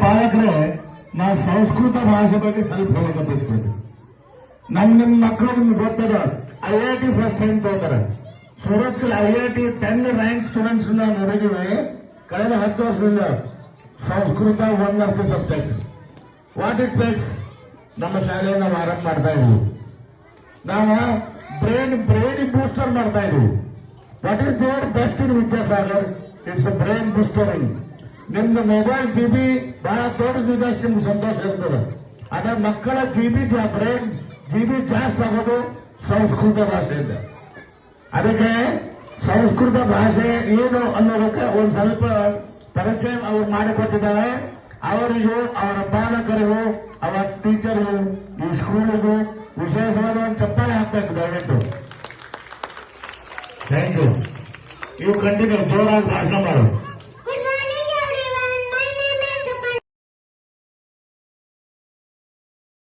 ಪಾಲಕರೇ ನಾವು ಸಂಸ್ಕೃತ ಭಾಷೆ ಬಗ್ಗೆ ಸ್ವಲ್ಪ ಹೇಳಕತ್ತಿರ್ತೀವಿ. ನಿಮ್ಮ ಮಕ್ಕಳು ನಿಮ್ಗೆ ಗೊತ್ತದ IIT ಫಸ್ಟ್ ಟೈಮ್ ತಗೋತಾರೆ. ಸೂರತ್ IIT 10 ರ್ಯಾಂಕ್ ಸ್ಟೂಡೆಂಟ್ಸ್ ನಾವು ನೋಡಿದೀವಿ ಕಳೆದ 10 ವರ್ಷದಿಂದ. Sanskrit one of the subject. What it makes ನಮ್ಮ ಶಾಲೆಯನ್ನು ನಾವು ಆರಂಭ ಮಾಡ್ತಾ ಇದ್ದೀವಿ. ನಾವು ಬ್ರೈನ್ ಬೂಸ್ಟರ್ ಮಾಡ್ತಾ ಇದ್ದೀವಿ. What is there best in Vidyasagar? It's brain boostering. ನಿಮ್ದು ಮೊಬೈಲ್ GB ಬಹಳ ತೋರಿಸಿದಷ್ಟು ನಿಮ್ಗೆ ಸಂತೋಷ ಇರ್ತದೆ. ಅದೇ ಮಕ್ಕಳ ಬ್ರೈನ್ GB ಜಾಸ್ತಿ ಆಗೋದು ಸಂಸ್ಕೃತ ಭಾಷೆಯಿಂದ. ಅದಕ್ಕೆ ಸಂಸ್ಕೃತ ಭಾಷೆ ಏನು ಅನ್ನೋದಕ್ಕೆ ಒಂದು ಸ್ವಲ್ಪ ಪರಿಚಯ ಅವರು ಮಾಡಿಕೊಟ್ಟಿದ್ದಾರೆ. ಅವರಿಗೂ ಅವರ ಪಾಲಕರಿಗೂ ಅವರ ಟೀಚರ್ಗೂ ಈ ಸ್ಕೂಲಿಗೂ ವಿಶೇಷವಾದ ಒಂದು ಚಪ್ಪಾಳೆ ಹಾಕಬೇಕು ದಯವಿಟ್ಟು. Thank you. ಇವು ಕಂಟಿನ್ಯೂ ಜೋರಾಗಿ ಭಾಷಣ ಮಾಡು.